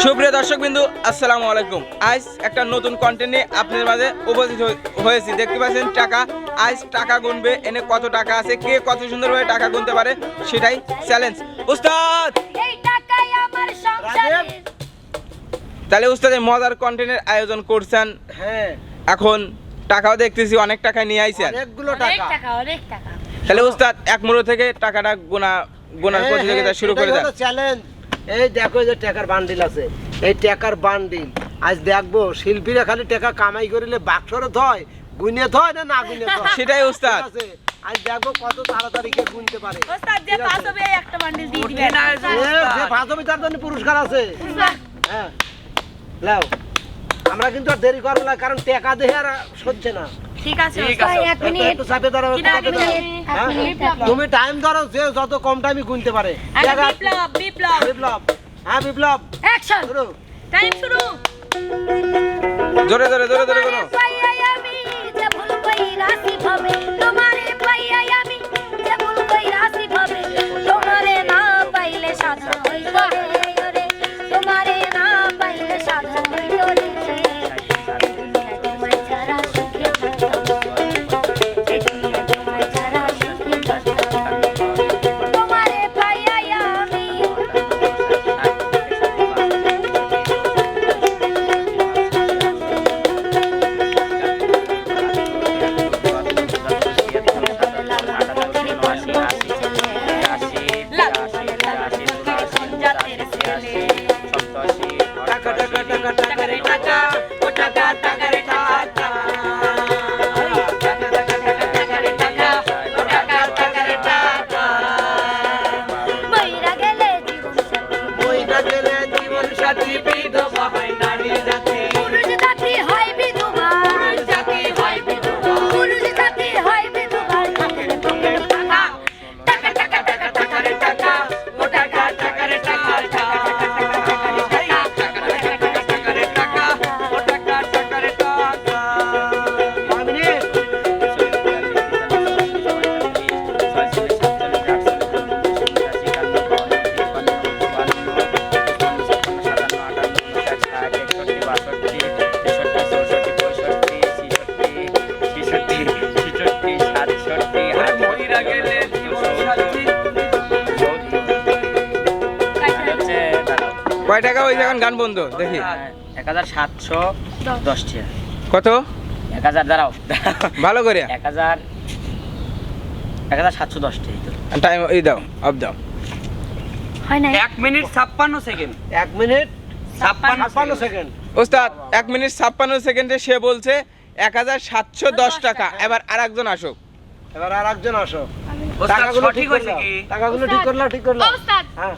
সুপ্রিয় দর্শকবৃন্দু, আসসালামু আলাইকুম। আজ একটা নতুন কন্টেন্ট নিয়ে আপনাদের মাঝে উপস্থিত হয়েছি। দেখতে পাচ্ছেন টাকা, আজ টাকা গুনবে, এনে কত টাকা আছে, কে কত সুন্দরভাবে টাকা গুনতে পারে সেটাই চ্যালেঞ্জ। উস্তাদ, তাহলে উস্তাদ মজার কন্টেন্টের আয়োজন করছেন। হ্যাঁ, এখন টাকাও দেখতেছি অনেক টাকা নিয়ে আইছেন, অনেকগুলো টাকা। তাহলে উস্তাদ এক মুঠো থেকে টাকাটা গোনার প্রতিযোগিতা শুরু করে দেন। চ্যালেঞ্জ। এই দেখো, যে টাকার বান্ডিল আছে, এই টাকার বান্ডিল আজ দেখবো শিল্পীরা খালি টাকা কামাই করিলে বাক্সরে থয়, গুনে থয় না গুনে থয়, সেটাই উস্তাদ। আজ দেখবো কত তাড়াতাড়ি কে গুনতে পারে। ওস্তাদ যে পাস হবে একটা বান্ডিল দিয়ে দিবেন। যে পাস হবে তার জন্য পুরস্কার আছে। হ্যাঁ, লাও। আমরা কিন্তু আর দেরি করব না, কারণ টাকা দেহে আর সহ্য না। ঠিক আছে, এক মিনিট একটু চাপে দাঁড়াও। তুমি টাইম ধরো, যে যত কম টাইমে গুনতে পারে। বিপ্লব। হ্যাঁ বিপ্লব, অ্যাকশন, টাইম শুরু। জোরে জোরে জোরে জোরে করো। কয় টাকা হয়েছে এখন? গান বন্ধ দেখি। 1710 টাকা। কত? 1000 দাঁড়াও, ভালো করে 1710 টাকা। টাইম এই দাও, অফ দাও। হয় না 1 মিনিট 56 সেকেন্ড। 1 minute 56 second. ওস্তাদ 1 মিনিট 56 সেকেন্ডে সে বলছে 1710 টাকা। এবার আরেকজন আসুক। এবার আরেকজন আসো। ওস্তাদ টাকাগুলো সঠিক হয়েছে কি? টাকাগুলো ঠিক করলাম, ঠিক করলাম। ওস্তাদ, হ্যাঁ,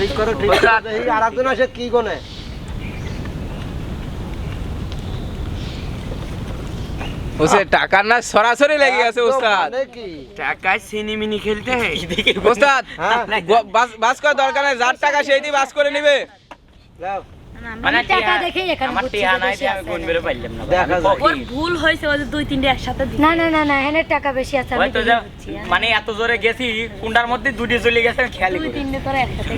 ঠিক করো। এই আরেকজন আসে কি গোনে। ওসে টাকার না সরাসরি লেগে গেছে ওস্তাদ। মানে কি টাকায় সিনেমিনি খেলতে হয়। ওস্তাদ হ্যাঁ। বাস করার দরকার নাই, যার টাকা সেই দিয়ে বাস করে নিবে। লাও, মানে টাকা দেখেই এখানে আমার বুঝছি টিয়া যে নাই, বেশি আমি আছে। কোন বেরো পাইলাম না। দেখা যায়। ওর ভুল হয়েছে, ওই যে 2-3টে একসাথে দিই। না এখানে টাকা বেশি আছে, আমি হয়তো মানে এত জোরে গেছি, কুন্ডার মধ্যে দুটি চলে গেছে, আমি খেয়ালই করি। 2-3টে করে একসাথে।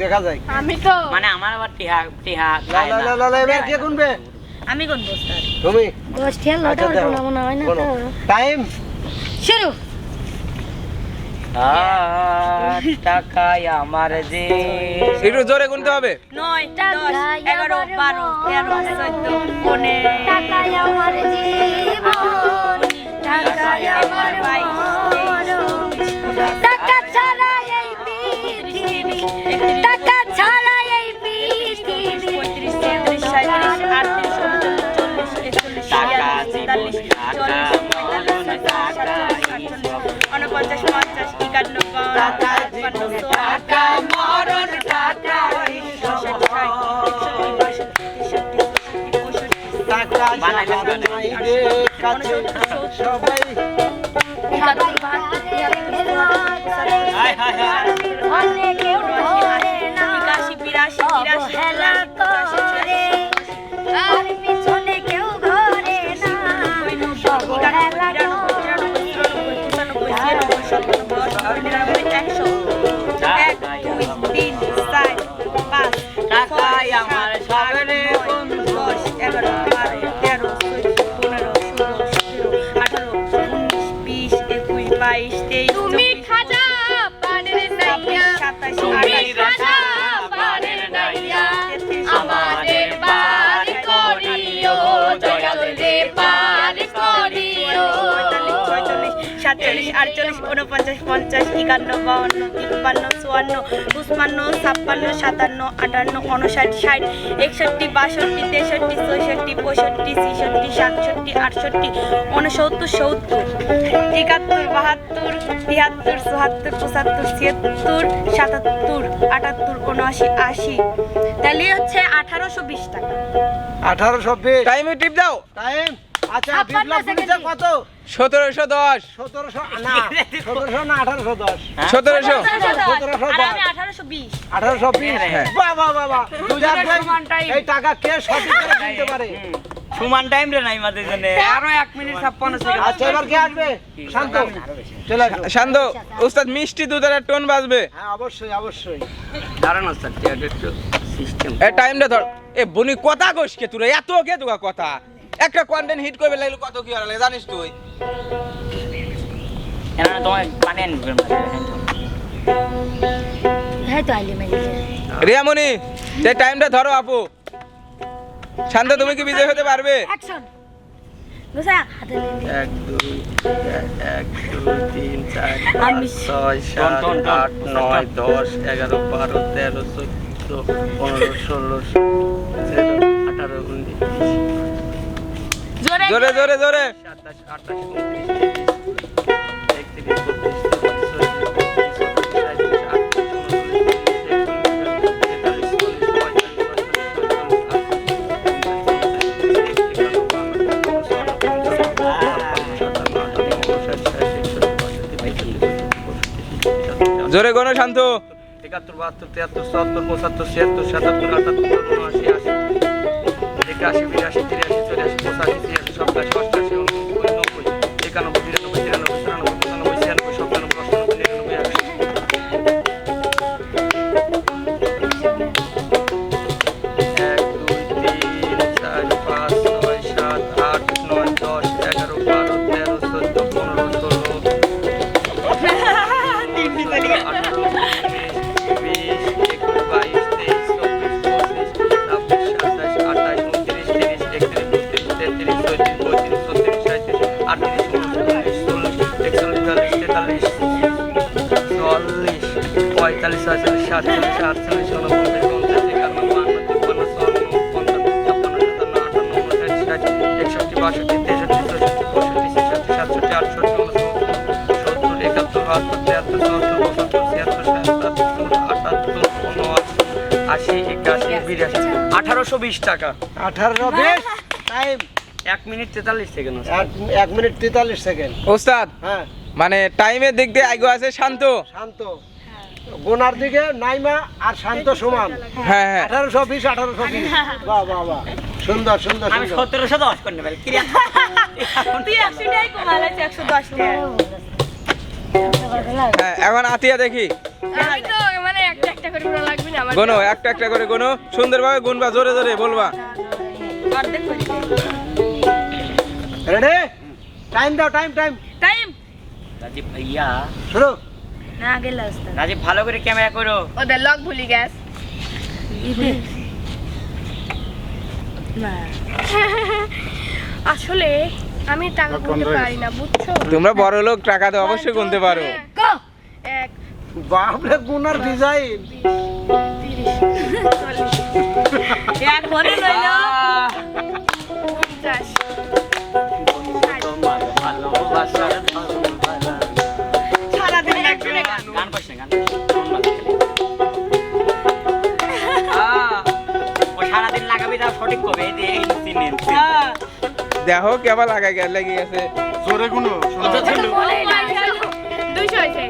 দেখা যায়। আমি তো মানে আমার আবার টিহা খায় না। লা, এবার কে গুনবে? আমি কোন বস্তার তুমি। 10 টিয়া লটা আচ্ছা, দেখো। মনে হয় না তো। টাইম শুরু। টাকায় আমার যে একটু জোরে গুনতে হবে। 9, 10, 11, 12, 13, 14, 15। টাকায় আমার জীবন, টাকায় আমার মরণ। টাকা ছাড়া এই পৃথিবী, টাকা ছাড়া এই পৃথিবী। 35, 37, 38, 39, 40, 49, 50, 51, 52, মরণ টাকা, সবাই 22 23 তুমি খাজা পানের নাইয়া 27 তুমি 28 খাজা পানের নাইয়া আমাদের পার করিও দয়াল রে পার করিও 46 47 48 50 51 52 53 54 55 56 57 58 59 60 61 62 63 64 65 66 67 68 69 70 71 72 73 74 75 76 77 78 79 80 তাহলে হচ্ছে 1820 টাকা 1820 টাইমে টিপ দাও। টাইম। আচ্ছা 56 বিপ্লব পুলিশে কত? 1710 1700 না 1700 না 1810 1700 আর আমি 1820 1820 হ্যাঁ। বাহ বাহ বাহ বাহ দুজন এই টাকা কে সঠিক করে দিতে পারে? সমান টাইম রে নাই আমাদের জন্য আরো 1 মিনিট 56 সেকেন্ড আচ্ছা এবার কে আসবে? শান্ত চলে আসো। শান্ত উস্তাদ মিষ্টি দুধের টোন বাজবে। হ্যাঁ অবশ্যই অবশ্যই। দাঁড়ানো স্যার একটু সিস্টেম এ টাইমটা ধর। এ বনি কথা কইস কে তুই এত কে তুই কথা একটা কন্টেন্ট হিট করবে লাগলে কত কি হলো জানিস তুই? এনা তোমার পানি আনবে হ্যাঁ তো আইলি মেলি রিয়ামণি যে টাইমটা ধরো আপু। শান্ত তুমি কি বিজয় হতে পারবে? অ্যাকশন গোসা হাতে নিয়ে 1 2 1 2 3 4 আমি 6 7 8 9 10 11 12 13 14 15 16 17 18 19 জোরে জোরে জোরে জোরে 27 28 29 জোরে গোনো শান্ত। 71 72 73 74 75 76 77 78 89 80 81 82 83 84 85 86 87 88 89 90 91 92 93 94 95 96 97 1820 টাকা 1820 time 1 minute 43 second 1 minute 43 second ওস্তাদ হ্যাঁ মানে টাইমের দিক দিয়ে আগে আছে শান্ত। শান্ত গোনার দিকে নাইমা আর শান্ত সমান হ্যাঁ হ্যাঁ 1820 1820 বাহ বাহ বাহ সুন্দর সুন্দর আমি সুন্দর 1710 করতে পারি কি তুই 100 টাকাই কমালাইছিস 110 টাকা হ্যাঁ এখন আতিয়া দেখি আমি তো মানে একটা একটা করে পুরো লাগবে না আমার গোনো একটা একটা করে গোনো সুন্দরভাবে গুনবা জোরে জোরে বলবা। অর্ধেক করে রেডি টাইম দাও টাইম টাইম টাইম রাজীব ভাইয়া শুরু না গেল ওস্তাদ রাজীব ভালো করে ক্যামেরা করো ওদের লক ভুলি গেছ আসলে আমি টাকা গুনতে পারি না বুঝছো তোমরা বড় লোক টাকা তো অবশ্যই গুনতে পারো। গো 1 বাপরে গোনার ডিজাইন 30 এক ঘরে লইলো 50 তোমার ভালোবাসার সারাদিন একজনে গান গান করছ না গান ও সারাদিন লাগাবি তাও সঠিক কবে এই যে এই সিনে হ্যাঁ দেখো কেবল লাগা লেগে গেছে। জোরে গুনো বলে না 200 হইছে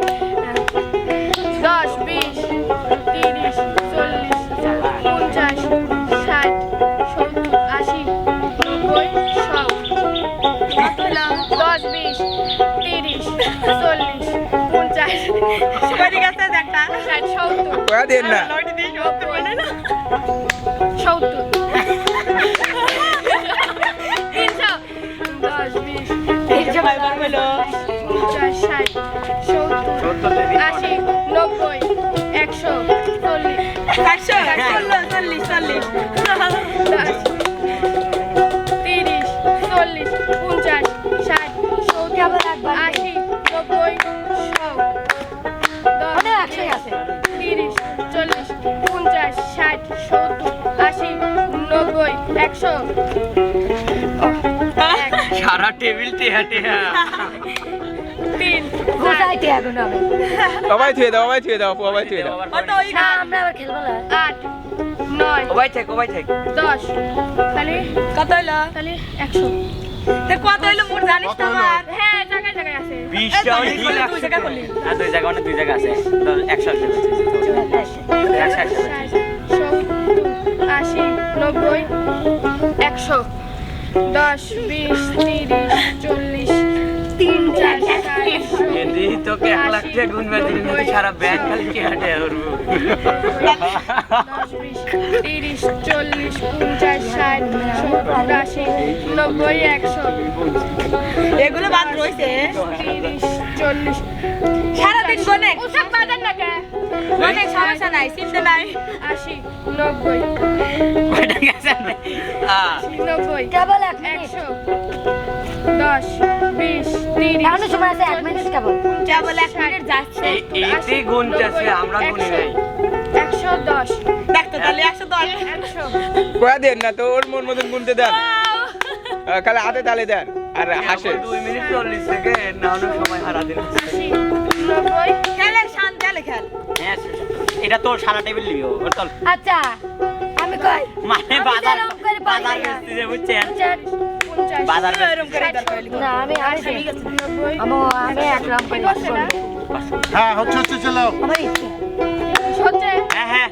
10 20 30 40 50 60 70 80 90 100 10 20 30 40 50 কই গেছে একটা 60 70 কয়া দেন না লড়ি দিয়ে সব মানে না 70 300 10 20 ভাই বললো 50 60 70 80 90 100 40 100 40 40 30 40 50 60 কেবল একবার 80 90 100 একশোই আছে 30 40 50 60 70 80 90 100 সারা টেবিল টেহা টেহা 3 কোথায় এখন হবে সবাই থুয়ে দাও সবাই থুয়ে দাও না আমরা আবার খেলবো না 8 9 ওবাই থাক 10 তাহলে কত হলো তাহলে 100 তে কত হলো মোর জানিস তো আমার হ্যাঁ জায়গায় জায়গায় আছে 20টা অনেক দুই জায়গা বলি আর দুই জায়গা অনেক দুই জায়গা আছে 100 80 90 100 10 20 30 40 50 60 এদি তোকে 1 লাখ টাকা গুনবে দিলি না সারা ব্যাংক খালি টেহা টেহা করব 30 40 50 60 70 80 90 100 এগুলো বাদ রইছে 30 40 সারা দিন গনে ওসব বাজার না কে গনে সমস্যা নাই চিন্তা নাই 80 90 কয়টা গেছে 90 কেবল 1 মিনিট 100 10 20 30 এখনো সময় আছে 1 মিনিট কেবল কেবল 1 মিনিট যাচ্ছে এইটি গুনতেছে আমরা গুনি নাই 110 দেখতো তাহলে 110 100 কয়া দেন না তো ওর মন মতন গুনতে দেন খালি হাতে তালে দেন আর হাসে 2 মিনিট 40 সেকেন্ড না হলে সময় হারা দিন 80 90 খেলে শান্ত খেল হ্যাঁ এটা তোর সারা টেবিল নিবি ওর চল আচ্ছা আমি কই মানে আমি বাজার যেরকম করে পারি বাজার না। বেচতে যে বুঝছেন 50 বাজার এরকম করে দরকার না আমি একরকম করে হ্যাঁ হচ্ছে চলো আমার ইচ্ছে হচ্ছে হ্যাঁ হ্যাঁ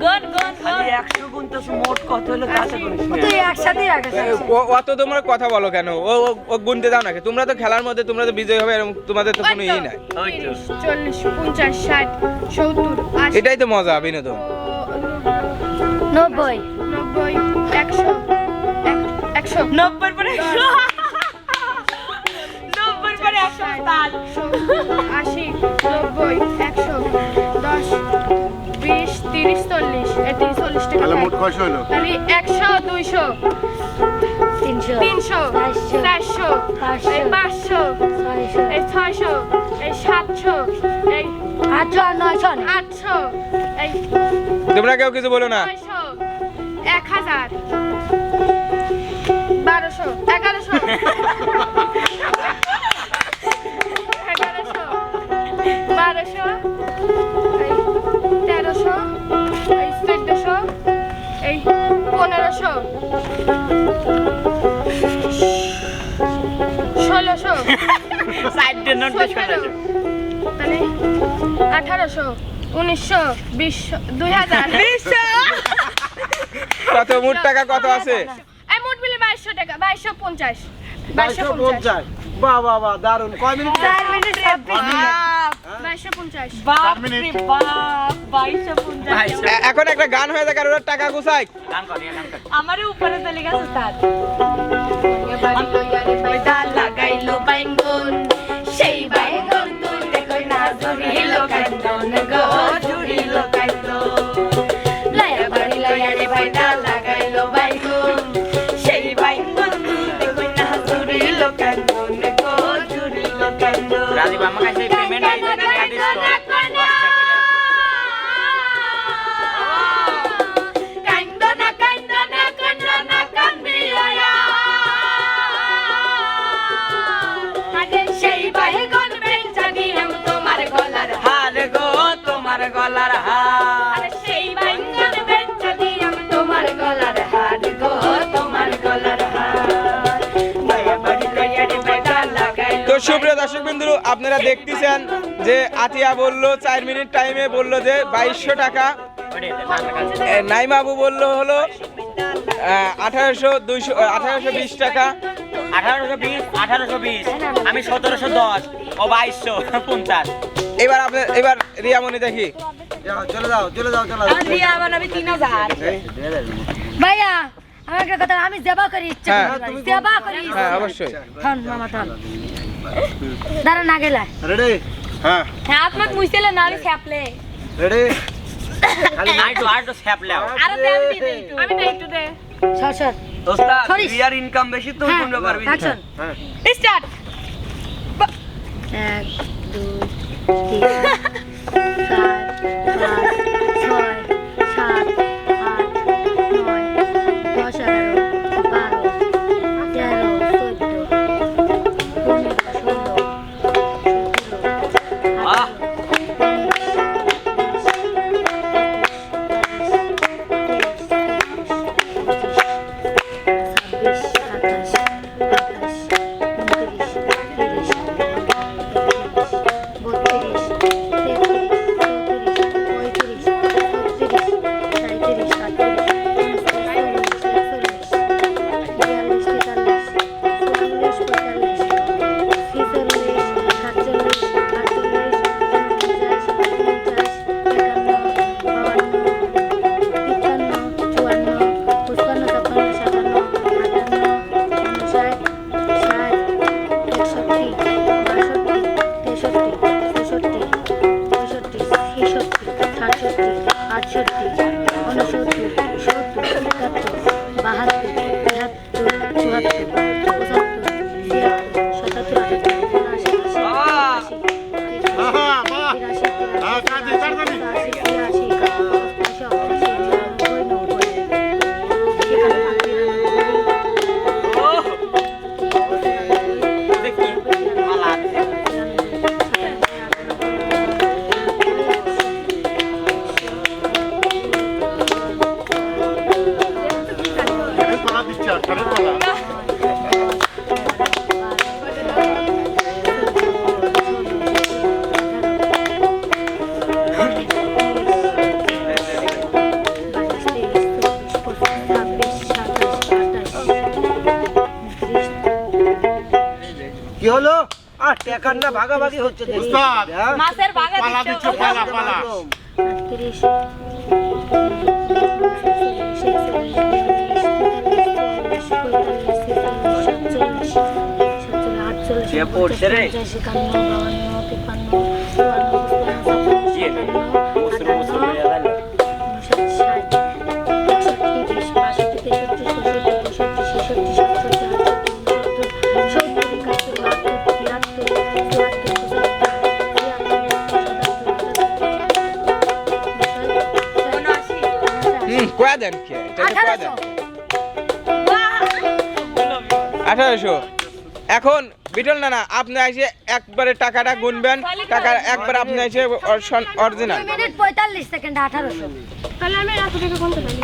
গুন গুন খালি 100 গুনতেছে মোট কত হলো তাতে গুনিস না তুই একসাথে রাখিস অত তোমরা কথা বলো কেন ও গুনতে দাও নাকি তোমরা তো খেলার মধ্যে তোমরা তো বিজয় হবে এরকম তোমাদের তো কোনো ইয়ে নাই 40 50 60 70 80 এটাই তো মজা বিনোদন 90 90 100 90 পরে 100 90 পরে 100 তাল 80 90 100 10 20 30 40 এই 40 টাকা তাহলে মোট কয়শো হলো তাহলে 100 200 300 300 400 এই 500 এই 600 এই 700 এই 800 900 800 এই তোমরা কেউ কিছু বলো না 900 1000 1200 1100 1200 এই 1300 এই 1400 এই 1500 1600 সাইডে নোটটা চলে তাহলে 1800 1900 2000 2000 কত মোট টাকা কত আছে এই মোট মিলে 2200 টাকা 2250 2250 বাহ বাহ বাহ দারুণ কয় মিনিট 4 মিনিট 26 2250 4 মিনিট এখন একটা গান হয়ে যায় আর ওরা টাকা গুছাই গান কর গান কর আমারও উপরে চলে গেছে তার লাগাইলো বাইঙ্গন সেই বাইঙ্গন তুলতে কই না জুড়িলো কান্দন গো জুড়িলো কান্দন লায়া বাড়ি লায়া রে ভাইটা লাগাইলো বাইঙ্গন সেই বাইঙ্গন তুলতে কই না জুড়িলো কান্দন গো জুড়িলো কান্দন রাজীব আমার কাছে পেমেন্ট আইছে টাকা দিস তো হারে গো তোমার গলার হার সেই বাইঙ্গন বেচা দিয়াম তোমার গলার হার গো তোমার গলার হার মায়া বাড়ি লইয়া রে বেটা লাগাইলো তো সুপ্রিয় দর্শক বিন্দু আপনারা দেখতেছেন যে আতিয়া বলল 4 মিনিট টাইমে বলল যে 2200 টাকা নাইমাবু বলল হলো 1820 টাকা 1820 আমি 1710 ও 2250 এবার রিয়ামণি দেখি চলে যাও দিয়া বানাবি 3000 ভাইয়া আমার একটা কথা আমি জবা করি ইচ্ছা হ্যাঁ, করি জবা করি হ্যাঁ অবশ্যই থাম মামা থাম দাঁড়া না গেলা রেডি হ্যাঁ হ্যাঁ আপনার মুইছেলে না ছাপলে রেডি খালি আইটো স্যাপলাও আরে দে আমি দে একটু দে সর সর ওস্তাদ সরিস। রিয়ার ইনকাম বেশি তো হ্যাঁ, কোনটা পারবি অ্যাকশন হ্যাঁ স্টার্ট 1 2 3 4 5 6 7 8 9 10 11 12 13 14 15 16 17 18 আহ কি হলো আর টাকার না ভাগাভাগি হচ্ছে দেখি উস্তাদ, হ্যাঁ? মাছের ভাগা পালা দিচ্ছ দিচ্ছ পালা পালা একদম। যে পড়ছে রে কয়া দেন কে এটা তো কয়া দেন 1800 এখন বিটল না আপনি এসে একবারে টাকাটা গুনবেন টাকা একবার আপনি এসে অরিজিনাল মিনিট 45 সেকেন্ড 1800 তাহলে আমি এত টাকা কোনটা পাই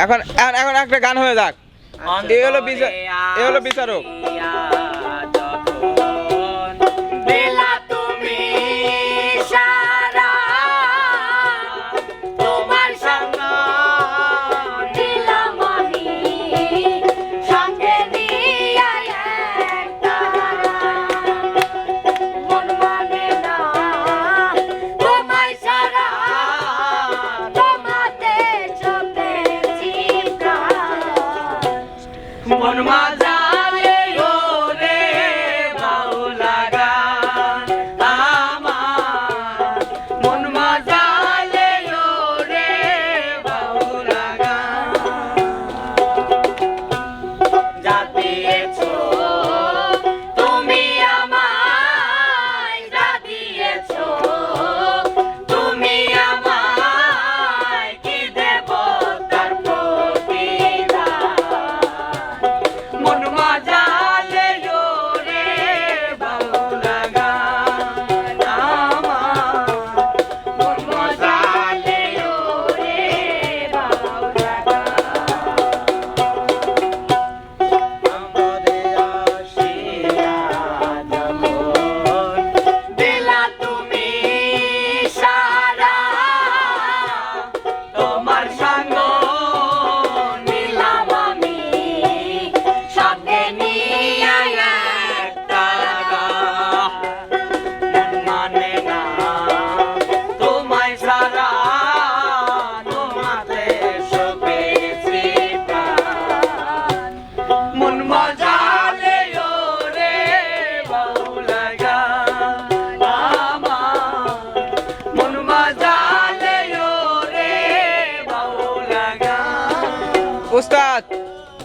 এখন এখন একটা গান হয়ে যাক এই হলো বিচারক বেলা তুমি সারা তোমার সঙ্গ দিলাম আমি সঙ্গে নিয়ে একটা মন মানে না তোমায় সারা তোমাতে চোখেছি প্রাণ মন মাজালে ওরে বাউলা গান আমার মন মাজালে ওরে বাউলা গান যা দিয়েছো তুমি আমায় যা দিয়েছো তুমি আমায় কি দেব তার প্রতিদান মন মাজালে ওরে বাউলা গান আমার মন মাজালে ওরে বাউলা গান আসিয়া যখন দিলা তুমি সারা তোমার সঙ্গ নিলাম আমি সঙ্গে নিয়ে একটা মন মানে না তোমায় সারা তোমাতে সপেছি প্রাণ মন মজালে ওরে বাউলা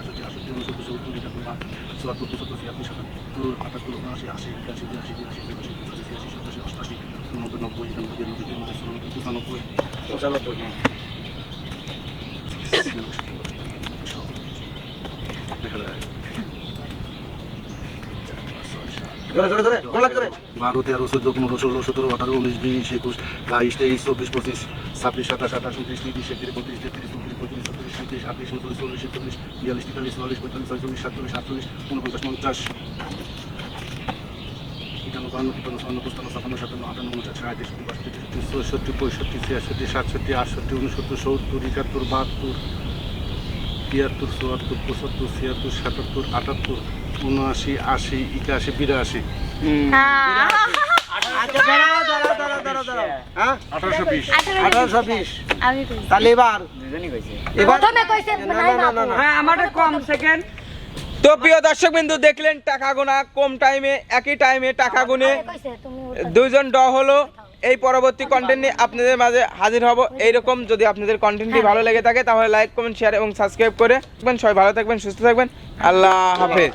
67 68 69 70 71 72 73 74 75 76 77 78 79 80 81 82 83 84 85 86 87 88 89 90 91 92 93 94 95 96 97 98 99 ধরে ধরে ধরে গোলা করে 12 13 14 15 16 17 18 19 20 21 22 23 24 25 26 27 28 29 30 31 32 33 34 35 36 37 38 39 40 41 42 43 44 45 46 47 48 49 আচ্ছা দাঁড়াও দাঁড়াও দাঁড়াও দাঁড়াও দাঁড়াও হ্যাঁ 1820 1820 আমি কইছি তাহলে এবার এবার প্রথমে কইছে নাই বাবু হ্যাঁ আমারটা কম সেকেন্ড। তো প্রিয় দর্শক বিন্দু দেখলেন টাকা গোনা কম টাইমে একই টাইমে টাকা গুনে কইছে তুমি দুইজন ড হলো। এই পরবর্তী কন্টেন্ট নিয়ে আপনাদের মাঝে হাজির হব। এইরকম যদি আপনাদের কন্টেন্টটি ভালো লেগে থাকে তাহলে লাইক কমেন্ট শেয়ার এবং সাবস্ক্রাইব করে সবাই ভালো থাকবেন সুস্থ থাকবেন। আল্লাহ হাফেজ।